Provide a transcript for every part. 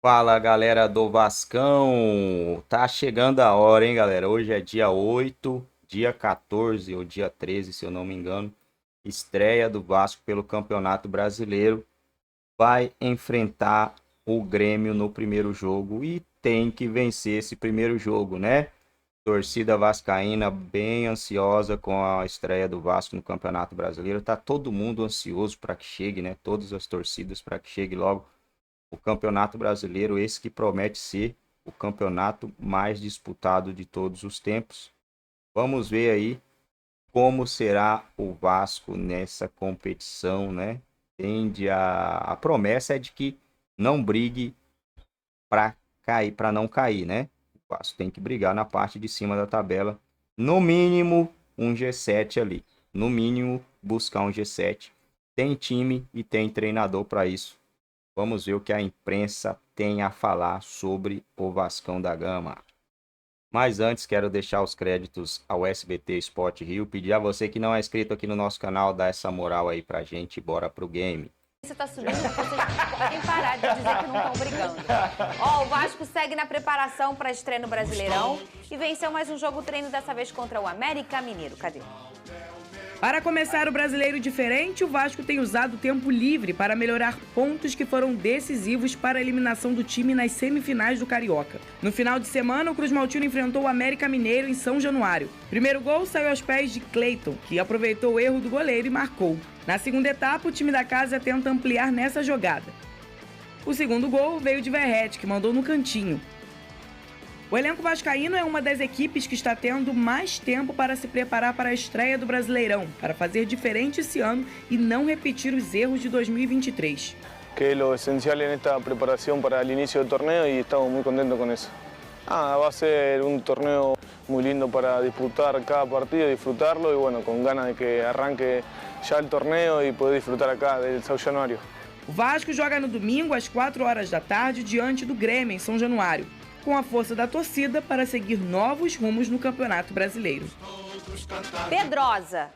Fala, galera do Vascão. Tá chegando a hora, hein, galera? Hoje é dia 8, dia 14 ou dia 13, se eu não me engano. Estreia do Vasco pelo Campeonato Brasileiro. Vai enfrentar o Grêmio no primeiro jogo e tem que vencer esse primeiro jogo, né? Torcida vascaína bem ansiosa com a estreia do Vasco no Campeonato Brasileiro. Tá todo mundo ansioso para que chegue, né? Todas as torcidas para que chegue logo o Campeonato Brasileiro, esse que promete ser o campeonato mais disputado de todos os tempos. Vamos ver aí como será o Vasco nessa competição, né? A promessa é de que não brigue para cair, para não cair, né? O Vasco tem que brigar na parte de cima da tabela, no mínimo um G7 ali, no mínimo buscar um G7. Tem time e tem treinador para isso. Vamos ver o que a imprensa tem a falar sobre o Vascão da Gama. Mas antes, quero deixar os créditos ao SBT Sport Rio. Pedir a você que não é inscrito aqui no nosso canal, dar essa moral aí pra gente e bora pro game. Você tá subindo, vocês podem parar de dizer que não estão brigando. Ó, o Vasco segue na preparação para a estreia no Brasileirão e venceu mais um jogo treino, dessa vez contra o América Mineiro. Cadê? Para começar o Brasileiro diferente, o Vasco tem usado o tempo livre para melhorar pontos que foram decisivos para a eliminação do time nas semifinais do Carioca. No final de semana, o Cruz Maltino enfrentou o América Mineiro em São Januário. Primeiro gol saiu aos pés de Cleiton, que aproveitou o erro do goleiro e marcou. Na segunda etapa, o time da casa tenta ampliar nessa jogada. O segundo gol veio de Verrete, que mandou no cantinho. O elenco vascaíno é uma das equipes que está tendo mais tempo para se preparar para a estreia do Brasileirão, para fazer diferente esse ano e não repetir os erros de 2023. Que es lo esencial en esta preparación para el inicio del torneo y estamos muy contentos con eso. Va a ser un torneo muy lindo para disfrutar cada partido, disfrutarlo y bueno, con ganas de que arranque ya el torneo y poder disfrutar acá del São Januário. O Vasco joga no domingo às 4 horas da tarde diante do Grêmio em São Januário, com a força da torcida para seguir novos rumos no Campeonato Brasileiro. Pedrosa,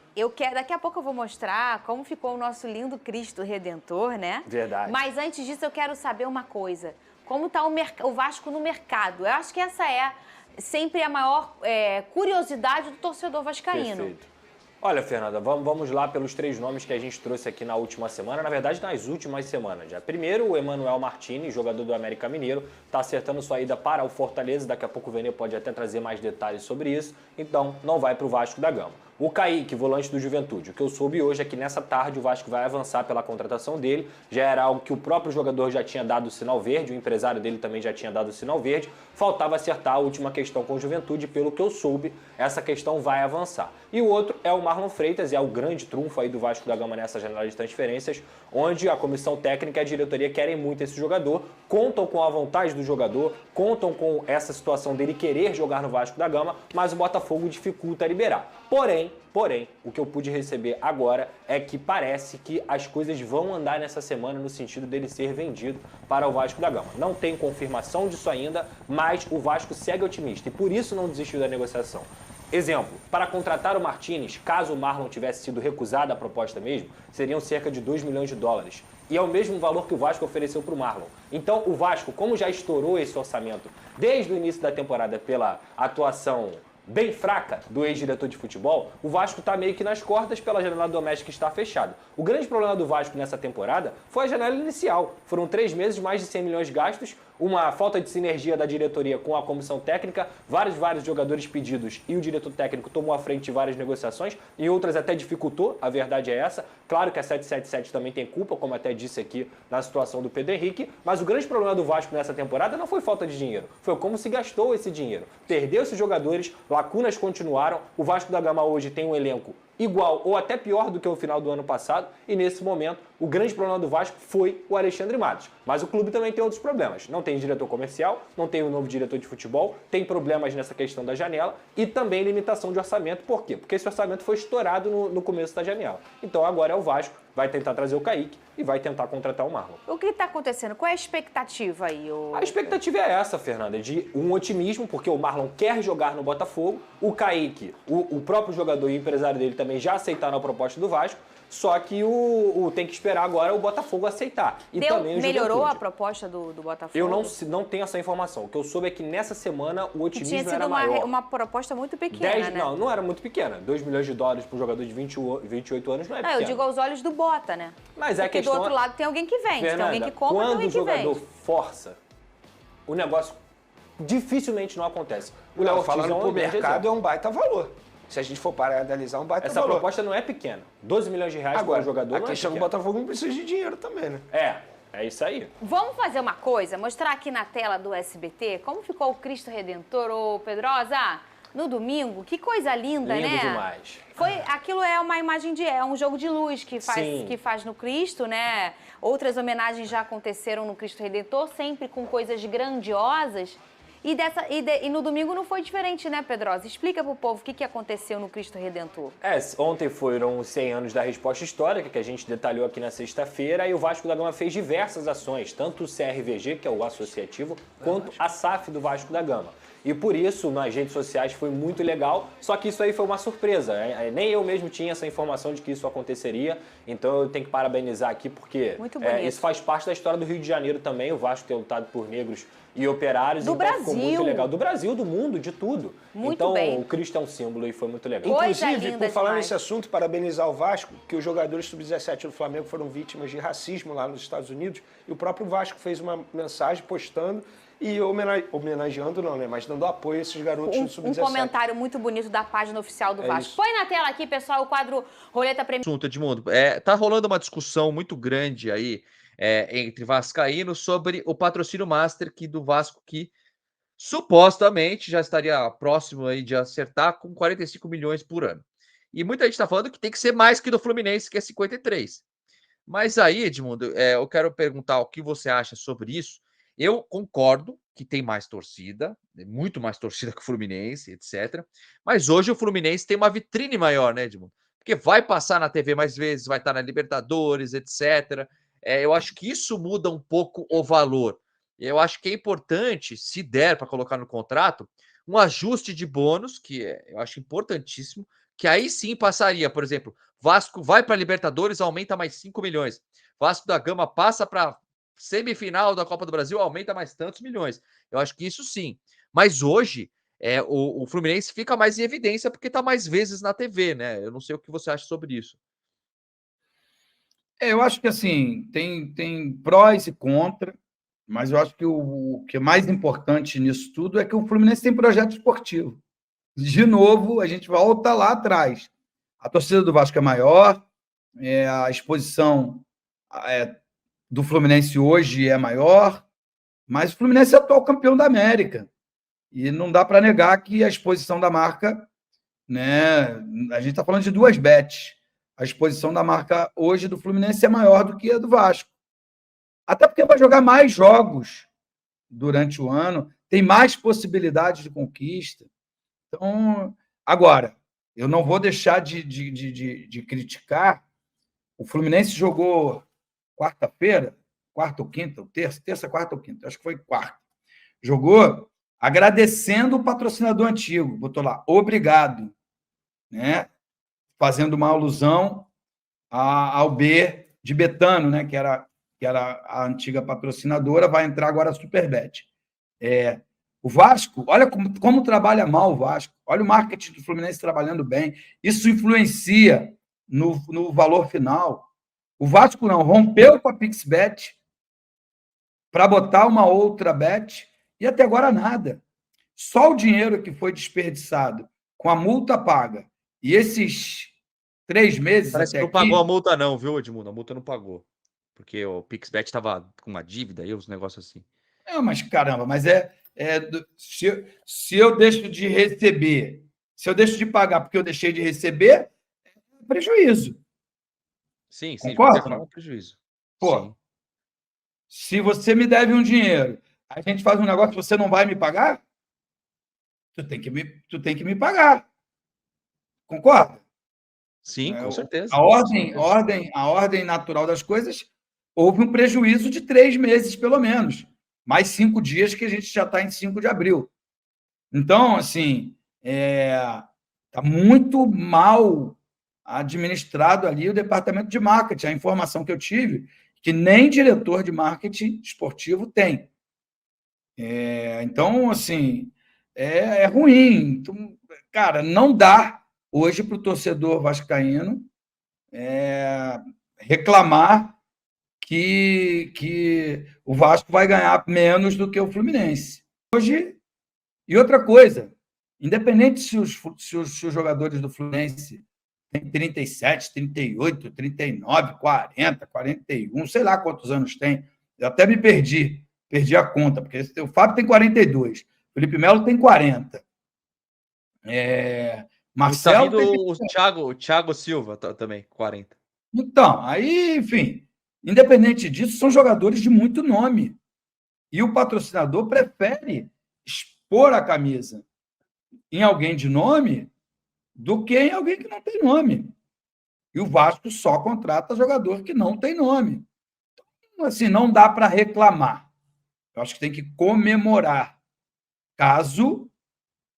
daqui a pouco eu vou mostrar como ficou o nosso lindo Cristo Redentor, né? Verdade. Mas antes disso eu quero saber uma coisa. Como está o Vasco no mercado? Eu acho que essa é sempre a maior curiosidade do torcedor vascaíno. Perfeito. Olha, Fernanda, vamos lá pelos três nomes que a gente trouxe aqui na última semana, na verdade nas últimas semanas já. Primeiro, o Emanuel Martins, jogador do América Mineiro, está acertando sua ida para o Fortaleza, daqui a pouco o Vene pode até trazer mais detalhes sobre isso, então não vai para o Vasco da Gama. O Kaique, volante do Juventude, o que eu soube hoje é que nessa tarde o Vasco vai avançar pela contratação dele, já era algo que o próprio jogador já tinha dado o sinal verde, o empresário dele também já tinha dado o sinal verde, faltava acertar a última questão com o Juventude, pelo que eu soube, essa questão vai avançar. E o outro é o Marlon Freitas, e é o grande trunfo aí do Vasco da Gama nessa janela de transferências, onde a comissão técnica e a diretoria querem muito esse jogador, contam com a vontade do jogador, contam com essa situação dele querer jogar no Vasco da Gama, mas o Botafogo dificulta liberar. Porém, o que eu pude receber agora é que parece que as coisas vão andar nessa semana no sentido dele ser vendido para o Vasco da Gama. Não tem confirmação disso ainda, mas o Vasco segue otimista e por isso não desistiu da negociação. Exemplo, para contratar o Martins, caso o Marlon tivesse sido recusado a proposta mesmo, seriam cerca de 2 milhões de dólares. E é o mesmo valor que o Vasco ofereceu para o Marlon. Então o Vasco, como já estourou esse orçamento desde o início da temporada pela atuação bem fraca do ex-diretor de futebol, o Vasco está meio que nas cordas pela janela doméstica que está fechada. O grande problema do Vasco nessa temporada foi a janela inicial. Foram 3 meses, mais de 100 milhões gastos, uma falta de sinergia da diretoria com a comissão técnica, vários jogadores pedidos e o diretor técnico tomou à frente de várias negociações e outras até dificultou, a verdade é essa. Claro que a 777 também tem culpa, como até disse aqui na situação do Pedro Henrique, mas o grande problema do Vasco nessa temporada não foi falta de dinheiro, foi como se gastou esse dinheiro. Perdeu esses jogadores, lacunas continuaram, o Vasco da Gama hoje tem um elenco igual ou até pior do que o final do ano passado e nesse momento o grande problema do Vasco foi o Alexandre Matos. Mas o clube também tem outros problemas. Não tem diretor comercial, não tem um novo diretor de futebol, tem problemas nessa questão da janela e também limitação de orçamento. Por quê? Porque esse orçamento foi estourado no começo da janela. Então agora é o Vasco, vai tentar trazer o Kaique e vai tentar contratar o Marlon. O que está acontecendo? Qual é a expectativa aí? A expectativa é essa, Fernanda, de um otimismo, porque o Marlon quer jogar no Botafogo, o Kaique, o próprio jogador e o empresário dele também já aceitaram a proposta do Vasco, Só que tem que esperar agora o Botafogo aceitar. E também o melhorou a Juventude. proposta do Botafogo? Eu não tenho essa informação. O que eu soube é que nessa semana o Que otimismo tinha sido era maior. uma proposta muito pequena, né? Não era muito pequena. 2 milhões de dólares para um jogador de 28 anos não é pequeno. Eu digo aos olhos do Bota, né? Mas é a Porque questão... do outro lado tem alguém que vende, Fernanda, tem alguém que compra, tem quando alguém o que jogador vende. força, o negócio dificilmente não acontece. O Léo Não, Ortiz falando é um pro grande mercado, exemplo. é um baita valor. Se a gente for parar e analisar, um baita Essa valor. proposta não é pequena. 12 milhões de reais para Agora, um jogador a não é questão do pequena. Botafogo não precisa de dinheiro também, né? É isso aí. Vamos fazer uma coisa, mostrar aqui na tela do SBT como ficou o Cristo Redentor, ô Pedrosa, no domingo. Que coisa linda, Lindo né? demais. Aquilo é uma imagem é um jogo de luz Sim. que faz no Cristo, né? Outras homenagens já aconteceram no Cristo Redentor, sempre com coisas grandiosas. E no domingo não foi diferente, né, Pedrosa? Explica pro povo o que aconteceu no Cristo Redentor. Ontem foram os 100 anos da resposta histórica, que a gente detalhou aqui na sexta-feira, e o Vasco da Gama fez diversas ações, tanto o CRVG, que é o associativo, quanto a SAF do Vasco da Gama. E por isso, nas redes sociais, foi muito legal, só que isso aí foi uma surpresa. Nem eu mesmo tinha essa informação de que isso aconteceria, então eu tenho que parabenizar aqui, porque Muito bonito. Isso faz parte da história do Rio de Janeiro também, o Vasco ter lutado por negros e operários. Do então ficou Brasil. muito legal. Do Brasil, do mundo, de tudo. Muito então bem. o Cristo é um símbolo e foi muito legal. Coisa Inclusive, linda por falar demais. nesse assunto, parabenizar o Vasco, que os jogadores sub-17 do Flamengo foram vítimas de racismo lá nos Estados Unidos, e o próprio Vasco fez uma mensagem postando e homenageando não, né? Mas dando apoio a esses garotos do Um sub-17. comentário muito bonito da página oficial do Vasco. isso. Põe na tela aqui, pessoal, o quadro Roleta Premier. Assunto, Edmundo. Tá rolando uma discussão muito grande aí entre vascaínos sobre o patrocínio master do Vasco, que supostamente já estaria próximo aí de acertar com 45 milhões por ano. E muita gente está falando que tem que ser mais que do Fluminense, que é 53. Mas aí, Edmundo, eu quero perguntar o que você acha sobre isso. Eu concordo que tem mais torcida, muito mais torcida que o Fluminense, etc. Mas hoje o Fluminense tem uma vitrine maior, né, Edmundo? Porque vai passar na TV mais vezes, vai estar na Libertadores, etc. Eu acho que isso muda um pouco o valor. Eu acho que é importante, se der para colocar no contrato, um ajuste de bônus, que eu acho importantíssimo, que aí sim passaria, por exemplo, Vasco vai para a Libertadores, aumenta mais 5 milhões. Vasco da Gama passa para semifinal da Copa do Brasil, aumenta mais tantos milhões. Eu acho que isso sim. Mas hoje, o Fluminense fica mais em evidência porque está mais vezes na TV, né? Eu não sei o que você acha sobre isso. Eu acho que assim, tem prós e contras, mas eu acho que o que é mais importante nisso tudo é que o Fluminense tem projeto esportivo. De novo, a gente volta lá atrás. A torcida do Vasco é maior, a exposição do Fluminense hoje é maior, mas o Fluminense é atual campeão da América. E não dá para negar que a exposição da marca, né? A gente está falando de duas bets. A exposição da marca hoje do Fluminense é maior do que a do Vasco. Até porque vai jogar mais jogos durante o ano, tem mais possibilidades de conquista. Então, agora, eu não vou deixar de criticar. O Fluminense jogou quarta-feira, quarta ou quinta, terça, quarta ou quinta, acho que foi quarta. Jogou agradecendo o patrocinador antigo, botou lá, obrigado, né? Fazendo uma alusão ao B de Betano, né? que era a antiga patrocinadora, vai entrar agora a Superbet. O Vasco, olha como trabalha mal o Vasco, olha o marketing do Fluminense trabalhando bem, isso influencia no valor final. O Vasco não, rompeu com a PixBet para botar uma outra bet e até agora nada. Só o dinheiro que foi desperdiçado com a multa paga e esses 3 meses Parece até que não pagou a multa não, viu, Edmundo? A multa não pagou. Porque o PixBet estava com uma dívida e uns negócios assim. Mas caramba, mas se eu deixo de receber, se eu deixo de pagar porque eu deixei de receber, é prejuízo. Sim, Concorda? de qualquer forma, é um prejuízo. Pô, Sim. se você me deve um dinheiro, a gente faz um negócio que você não vai me pagar, tu tem que me pagar. Concorda? Sim, com certeza. A ordem natural das coisas, houve um prejuízo de 3 meses, pelo menos. Mais 5 dias que a gente já está em 5 de abril. Então, assim, está muito mal administrado ali o departamento de marketing. A informação que eu tive, que nem diretor de marketing esportivo tem. Então, assim, é ruim. Então, cara, não dá hoje para o torcedor vascaíno reclamar que o Vasco vai ganhar menos do que o Fluminense. Hoje, e outra coisa, independente se os jogadores do Fluminense têm 37, 38, 39, 40, 41, sei lá quantos anos tem. Eu até me perdi a conta, porque o Fábio tem 42, o Felipe Melo tem 40. Marcelo Tá vindo tem... o Thiago Silva também, 40. Então, aí, enfim, independente disso, são jogadores de muito nome. E o patrocinador prefere expor a camisa em alguém de nome do que em alguém que não tem nome. E o Vasco só contrata jogador que não tem nome. Então, assim, não dá para reclamar. Eu acho que tem que comemorar, caso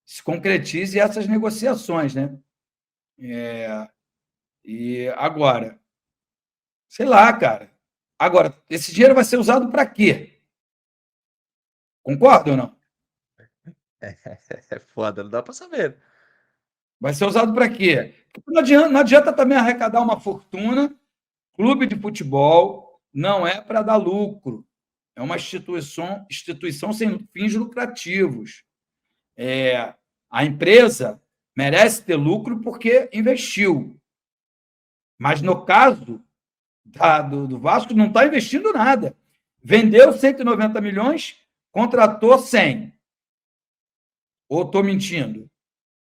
se concretize essas negociações, né? E agora, sei lá, cara. Agora, esse dinheiro vai ser usado para quê? Concorda ou não? É foda, não dá para saber. Vai ser usado para quê? Não adianta também arrecadar uma fortuna. Clube de futebol não é para dar lucro. É uma instituição sem fins lucrativos. A empresa merece ter lucro porque investiu. Mas no caso do Vasco, não está investindo nada. Vendeu 190 milhões, contratou 100. Ou estou mentindo?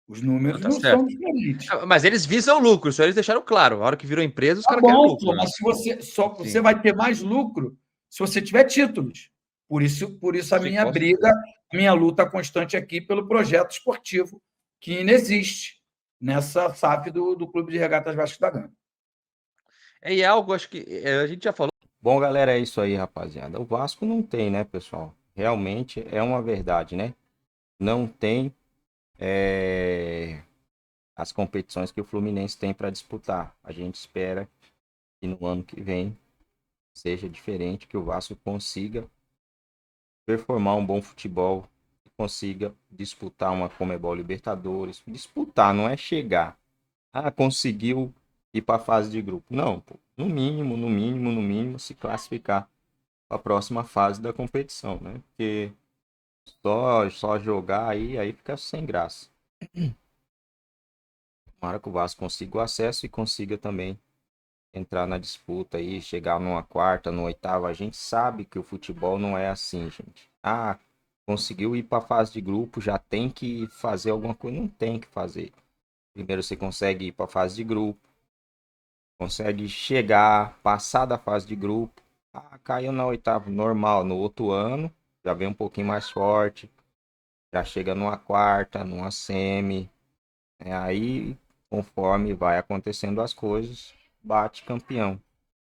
Os números Tá não certo. são diferentes. Mas eles visam lucro, isso eles deixaram claro. A hora que virou empresa, os Tá caras querem bom, lucro. mas você vai ter mais lucro se você tiver títulos. Por isso a Sim, minha com briga, a minha luta constante aqui pelo projeto esportivo que inexiste nessa SAF do Clube de Regatas Vasco da Gama. E é algo, acho que a gente já falou. Bom, galera, é isso aí, rapaziada. O Vasco não tem, né, pessoal? Realmente é uma verdade, né? Não tem as competições que o Fluminense tem para disputar. A gente espera que no ano que vem seja diferente, que o Vasco consiga performar um bom futebol, consiga disputar uma Conmebol Libertadores. Disputar não é chegar. Conseguiu ir para a fase de grupo. Não, pô. No mínimo, se classificar para a próxima fase da competição, né? Porque só jogar aí fica sem graça. Tomara que o Vasco consiga o acesso e consiga também entrar na disputa aí, chegar numa quarta, numa oitava. A gente sabe que o futebol não é assim, gente. Conseguiu ir para a fase de grupo, já tem que fazer alguma coisa. Não tem que fazer. Primeiro você consegue ir para a fase de grupo, consegue chegar, passar da fase de grupo. Caiu na oitava, normal. No outro ano, já vem um pouquinho mais forte, já chega numa quarta, numa semi. Aí, conforme vai acontecendo as coisas, bate campeão.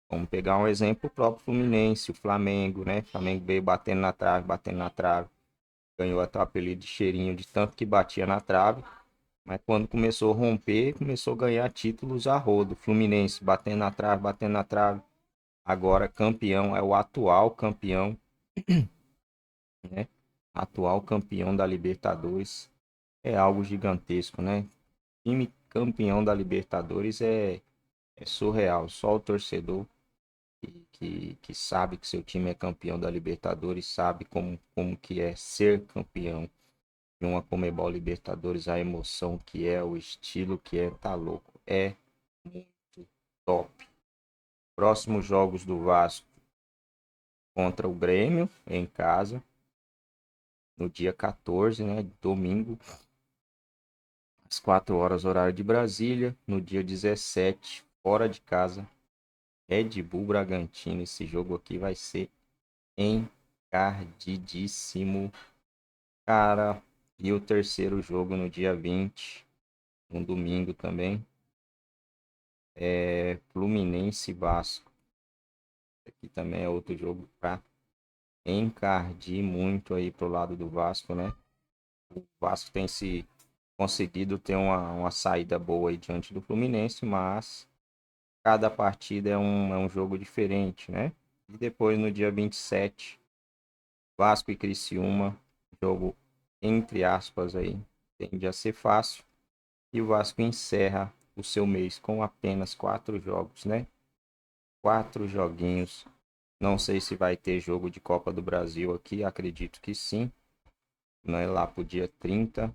Vamos pegar um exemplo, o próprio Fluminense, o Flamengo, né? O Flamengo veio batendo na trave. Ganhou até o apelido de cheirinho de tanto que batia na trave. Mas quando começou a romper, começou a ganhar títulos a rodo. Fluminense batendo na trave. Agora campeão, é o atual campeão, né? Atual campeão da Libertadores. É algo gigantesco, né? Time campeão da Libertadores é surreal. Só o torcedor que sabe que seu time é campeão da Libertadores sabe como que é ser campeão de uma Conmebol Libertadores, a emoção que é, o estilo que é, tá louco. É muito top. Próximos jogos do Vasco contra o Grêmio em casa, no dia 14, né, domingo, às 4 horas, horário de Brasília. No dia 17, fora de casa, Red Bull Bragantino. Esse jogo aqui vai ser encardidíssimo, cara. E o terceiro jogo no dia 20, um domingo também, Fluminense e Vasco. Aqui também é outro jogo para encardir muito aí pro lado do Vasco, né? O Vasco tem se conseguido ter uma saída boa aí diante do Fluminense, mas cada partida é um jogo diferente, né? E depois no dia 27, Vasco e Criciúma, jogo entre aspas aí, tende a ser fácil. E o Vasco encerra o seu mês com apenas 4 jogos, né? 4 joguinhos. Não sei se vai ter jogo de Copa do Brasil aqui, acredito que sim. Né? Lá pro dia 30.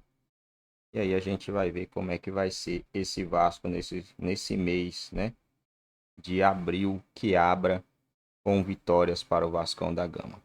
E aí a gente vai ver como é que vai ser esse Vasco nesse mês, né? De abril, que abra com vitórias para o Vascão da Gama.